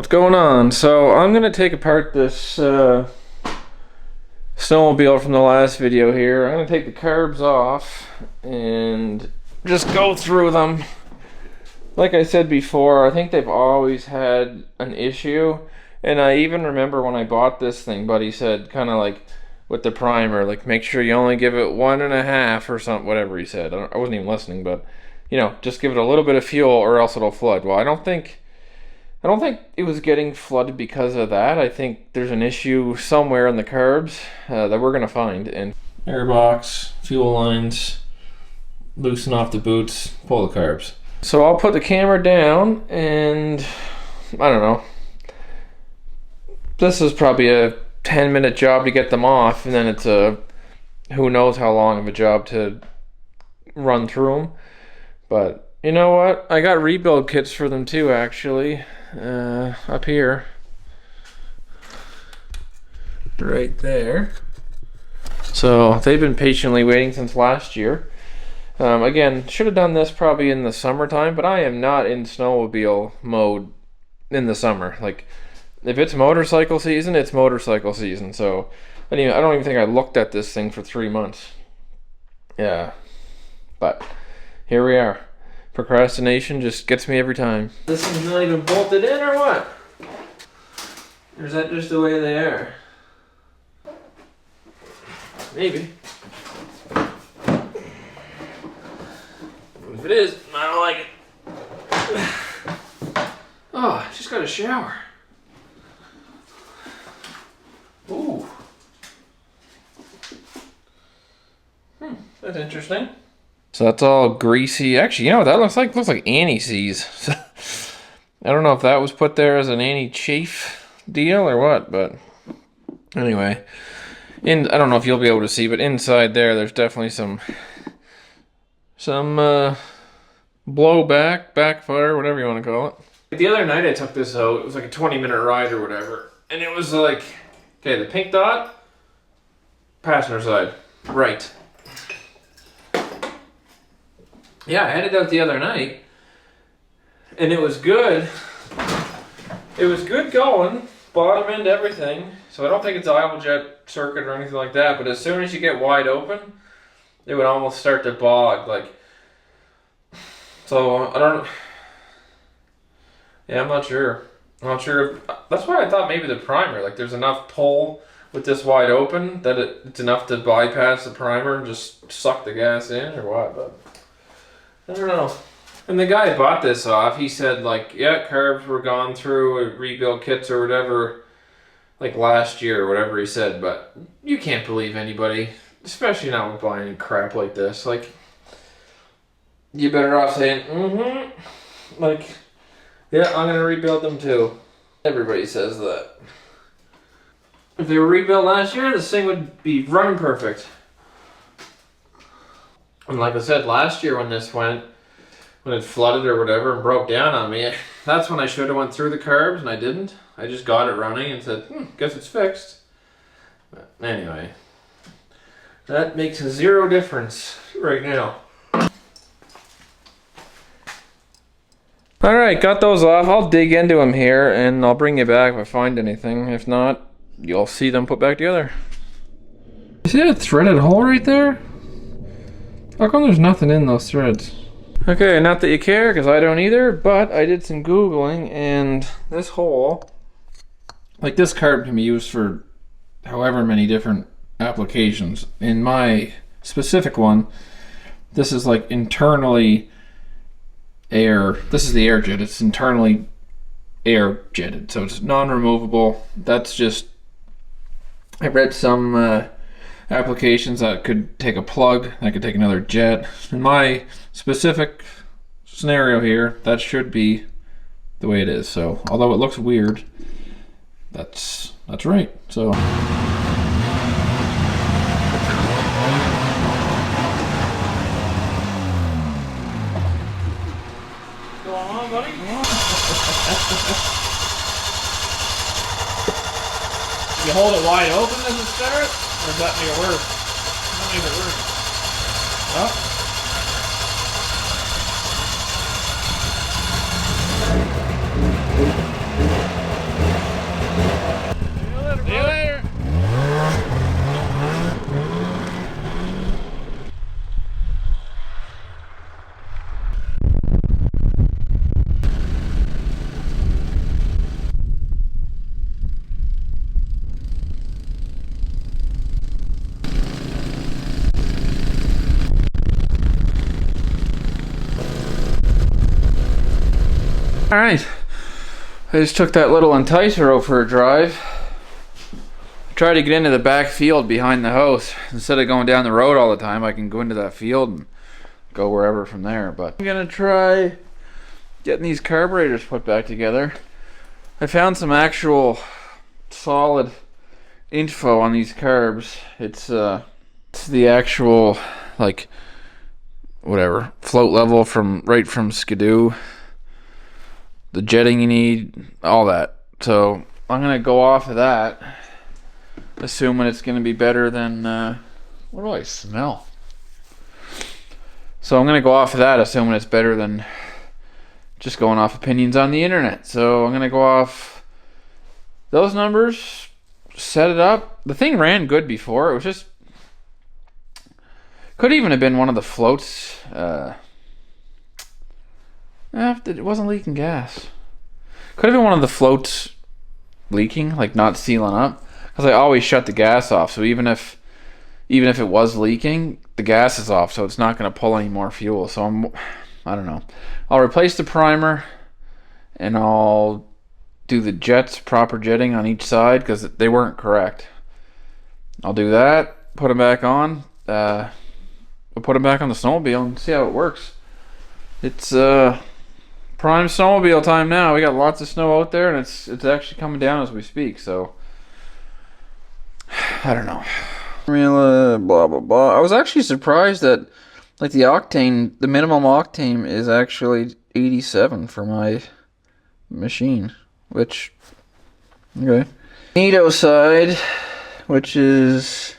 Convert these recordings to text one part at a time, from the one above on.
What's going on? So I'm gonna take apart this snowmobile from the last video here. I'm gonna take the carbs off and just go through them. Like I said before, I think they've always had an issue, and I even remember when I bought this thing, Buddy said kind of like with the primer, like make sure you only give it 1.5 or something, whatever he said. I wasn't even listening, but you know, just give it a little bit of fuel or else it'll flood. Well, I don't think it was getting flooded because of that. I think there's an issue somewhere in the carbs that we're gonna find. And airbox, fuel lines, loosen off the boots, pull the carbs. So I'll put the camera down, and I don't know. This is probably a 10-minute job to get them off, and then it's a who knows how long of a job to run through them. But you know what? I got rebuild kits for them too, actually. Up here, right there. So they've been patiently waiting since last year. Again, should have done this probably in the summertime, but I am not in snowmobile mode in the summer. Like, if it's motorcycle season, it's motorcycle season. So I don't even think I looked at this thing for 3 months. Yeah, but here we are. Procrastination just gets me every time. This thing's not even bolted in or what? Or is that just the way they are? Maybe. If it is, I don't like it. Oh, I just got a shower. Ooh. That's interesting. So that's all greasy. Actually, you know what that looks like? It looks like anti-seize. I don't know if that was put there as an anti-chafe deal or what, but anyway. I don't know if you'll be able to see, but inside there's definitely some blowback, backfire, whatever you want to call it. The other night I took this out. It was like a 20-minute ride or whatever. And it was like, okay, the pink dot, passenger side, right. Yeah, I had it out the other night, and it was good. It was good going, bottom end everything. So I don't think it's idle jet circuit or anything like that, but as soon as you get wide open, it would almost start to bog. Like, so I don't. Yeah, I'm not sure. I'm not sure. That's why I thought maybe the primer, like there's enough pull with this wide open that it's enough to bypass the primer and just suck the gas in or what, but I don't know. And the guy bought this off, he said like, yeah, carbs were gone through rebuild kits or whatever, like last year or whatever he said, but you can't believe anybody, especially not with buying crap like this. Like, you better off saying, like, yeah, I'm gonna rebuild them too. Everybody says that. If they were rebuilt last year, this thing would be running perfect. And like I said, last year when this went, when it flooded or whatever and broke down on me, that's when I should have went through the carbs, and I didn't. I just got it running and said, guess it's fixed. But anyway, that makes zero difference right now. Alright, got those off. I'll dig into them here and I'll bring you back if I find anything. If not, you'll see them put back together. You see that threaded hole right there? How come there's nothing in those threads? Okay, not that you care, because I don't either, but I did some Googling, and this hole, like this carb can be used for however many different applications. In my specific one, this is like internally air, this is the air jet, it's internally air jetted, so it's non-removable. That's just, I read some applications that could take a plug, that could take another jet. In my specific scenario here, that should be the way it is. So although it looks weird, that's right. So go on, buddy. You hold it wide open as it starts? Or does that make it worse? That makes it worse. Oh. Alright, I just took that little enticer out for a drive. I tried to get into the back field behind the house. Instead of going down the road all the time, I can go into that field and go wherever from there. But I'm gonna try getting these carburetors put back together. I found some actual solid info on these carbs. It's the actual, like, whatever, float level from right from Skidoo, the jetting you need, all that. So I'm gonna go off of that, assuming it's gonna be better than what do I smell? So I'm gonna go off of that, assuming it's better than just going off opinions on the internet. So I'm gonna go off those numbers, set it up. The thing ran good before. It was just, could even have been one of the floats. It wasn't leaking gas. Could have been one of the floats leaking, like not sealing up. Because I always shut the gas off. So even if it was leaking, the gas is off, so it's not going to pull any more fuel. So I don't know. I'll replace the primer, and I'll do the jets, proper jetting on each side, because they weren't correct. I'll do that, put them back on. We'll put them back on the snowmobile and see how it works. It's prime snowmobile time now. We got lots of snow out there, and it's actually coming down as we speak. So I don't know. Formula, blah blah blah. I was actually surprised that, like, the minimum octane is actually 87 for my machine, which, okay. Magneto side, which is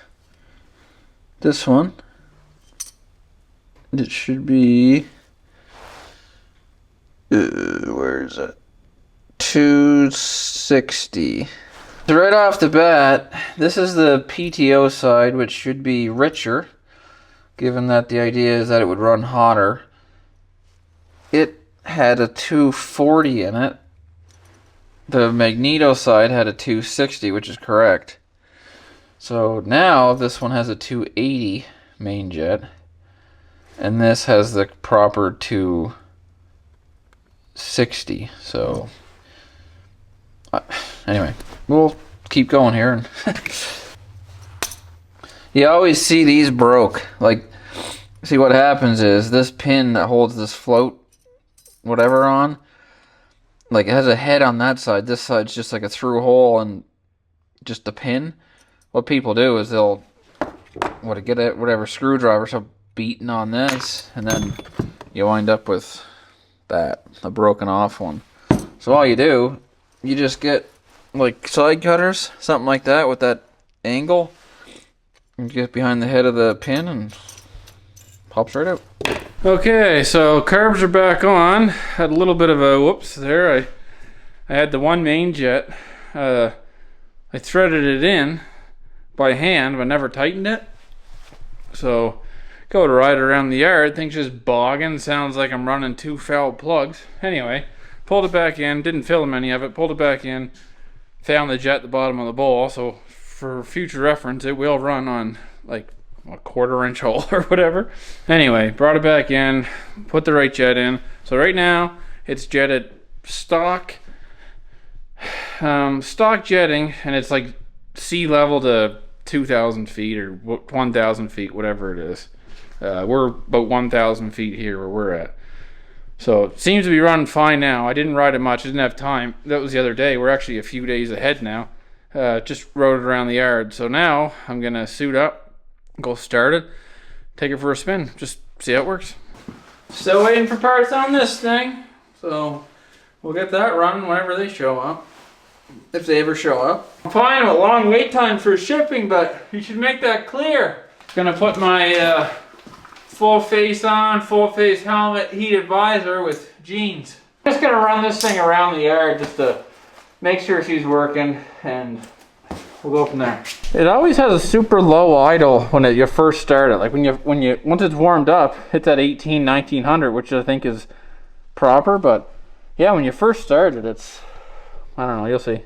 this one. It should be, where is it? 260. So right off the bat, this is the PTO side, which should be richer, given that the idea is that it would run hotter. It had a 240 in it. The Magneto side had a 260, which is correct. So now this one has a 280 main jet, and this has the proper 260. So anyway, we'll keep going here. And you always see these broke. Like, see, what happens is this pin that holds this float whatever on, like, it has a head on that side. This side's just like a through hole and just a pin. What people do is they'll get it, whatever screwdriver, so beating on this, and then you wind up with that, a broken off one. So all you do, you just get like side cutters, something like that, with that angle, and get behind the head of the pin and pops right out. Okay, so carbs are back on. Had a little bit of a whoops there. I had the one main jet. I threaded it in by hand but never tightened it. So go to ride around the yard, things just bogging. Sounds like I'm running two foul plugs. Anyway, pulled it back in, didn't film any of it, pulled it back in, found the jet at the bottom of the bowl. So for future reference, it will run on like a 1/4 inch hole or whatever. Anyway, brought it back in, put the right jet in. So right now it's jetted stock jetting, and it's like sea level to 2,000 feet or 1,000 feet, whatever it is. We're about 1,000 feet here where we're at. So it seems to be running fine now. I didn't ride it much, I didn't have time. That was the other day. We're actually a few days ahead now. Just rode it around the yard. So now I'm gonna suit up, go start it, take it for a spin, just see how it works. Still waiting for parts on this thing, so we'll get that running whenever they show up, if they ever show up. I'm fine with long wait time for shipping, but you should make that clear. Gonna put my full face on, full face helmet, heated visor with jeans. Just gonna run this thing around the yard just to make sure she's working, and we'll go from there. It always has a super low idle when you first start it. Like once it's warmed up, it's at 1900, which I think is proper. But yeah, when you first start it, it's, I don't know, you'll see.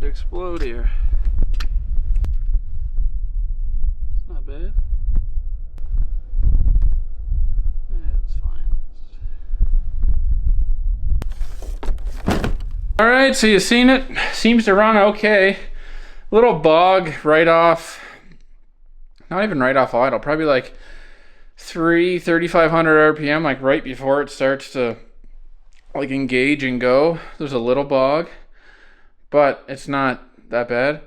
explode here. It's not bad. That's fine. Alright, so you seen it? Seems to run okay. Little bog right off, not even right off idle, probably like 3,500 RPM, like right before it starts to like engage and go. There's a little bog, but it's not that bad.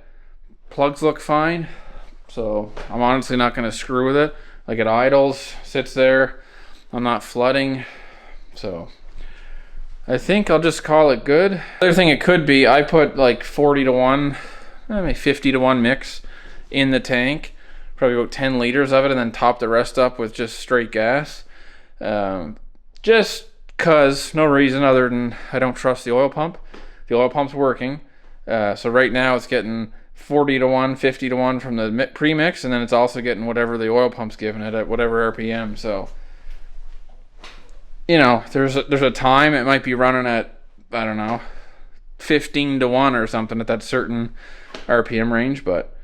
Plugs look fine, so I'm honestly not going to screw with it. Like it idles, sits there, I'm not flooding, so I think I'll just call it good. Other thing it could be, I put like 40 to 1, maybe 50 to 1 mix in the tank, probably about 10 liters of it, and then top the rest up with just straight gas. Just cause, no reason other than I don't trust the oil pump. The oil pump's working. So right now it's getting 40 to 1, 50 to 1 from the premix, and then it's also getting whatever the oil pump's giving it at whatever RPM. So, you know, there's a time it might be running at, I don't know, 15 to 1 or something at that certain RPM range, but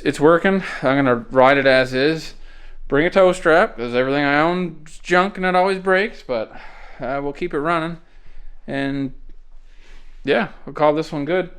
it's working. I'm gonna ride it as is. Bring a tow strap, because everything I own is junk and it always breaks, but we'll keep it running. And yeah, we'll call this one good.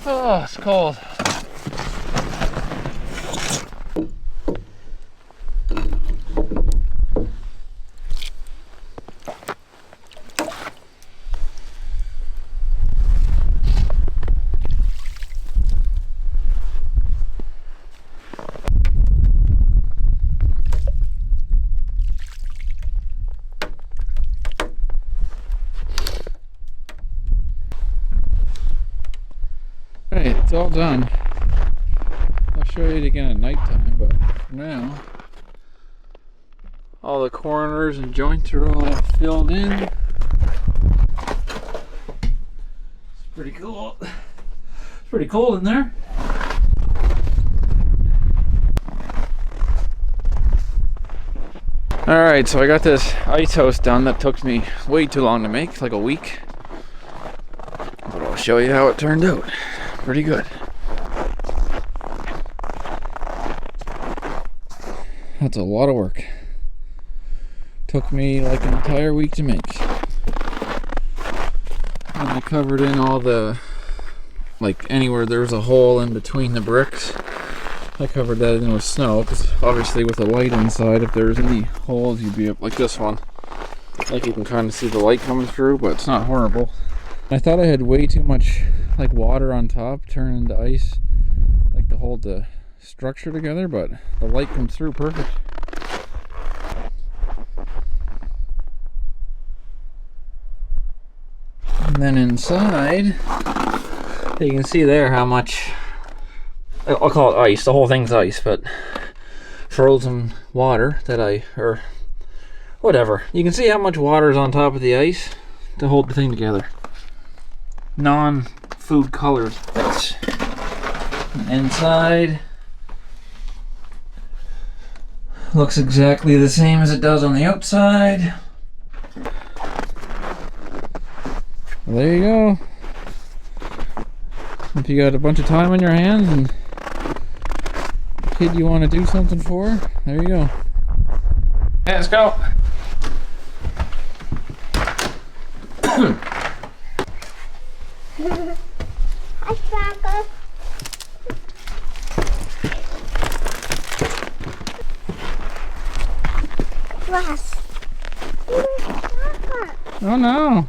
Oh, it's cold. Alright, it's all done. I'll show you it again at nighttime, but for now, all the corners and joints are all filled in. It's pretty cool. It's pretty cold in there. Alright, so I got this ice house done that took me way too long to make, like a week. But I'll show you how it turned out. Pretty good. That's a lot of work. Took me like an entire week to make. And I covered in all the, like anywhere there's a hole in between the bricks, I covered that in with snow, because obviously with the light inside, if there's any holes, you'd be up like this one. Like you can kind of see the light coming through, but it's not horrible. I thought I had way too much like water on top turn into ice, like to hold the structure together, but the light comes through perfect. And then inside, you can see there how much, I'll call it ice, the whole thing's ice, but frozen water that or whatever. You can see how much water is on top of the ice to hold the thing together. Non-food colored ice. Inside looks exactly the same as it does on the outside. Well, there you go. If you got a bunch of time on your hands and a kid you want to do something for, there you go. Hey, let's go. Oh no.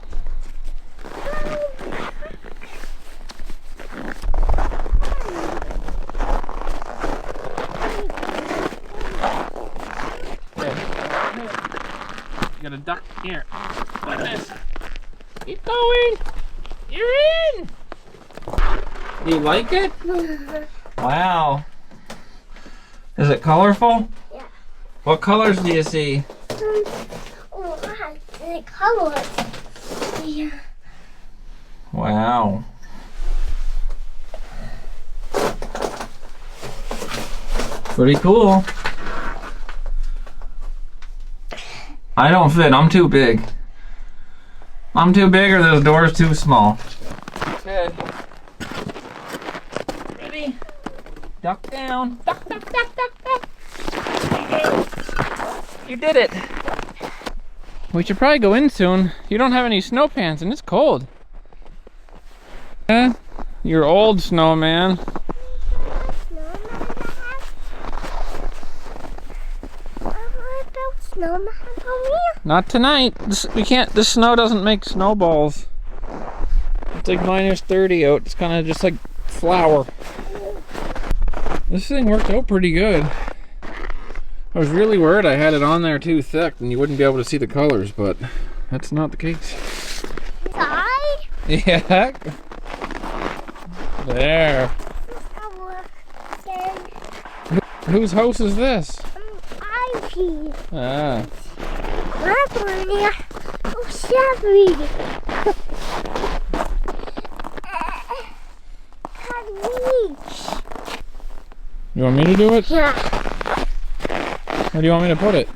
gotta duck here. Like this. Keep going. You're in. You like it? Wow. Is it colorful? Yeah. What colors do you see? Oh, the colors. Yeah. Wow. Pretty cool. I don't fit. I'm too big. I'm too big or those doors too small. Okay. Ready? Duck down. Duck, duck, duck, duck, duck. You did it. We should probably go in soon. You don't have any snow pants and it's cold. Yeah, you're old snowman. Not tonight. We can't. The snow doesn't make snowballs. It's like -30 out. It's kind of just like flour. This thing worked out pretty good. I was really worried I had it on there too thick and you wouldn't be able to see the colors, but that's not the case. Side? Yeah. There. Whose house is this? Ivy. Ah. Oh, Shabby. You want me to do it? Yeah. Where do you want me to put it?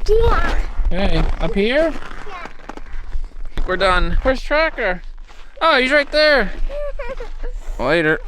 Yeah. Hey, up here? Yeah. We're done. Where's Tracker? Oh, he's right there. Later.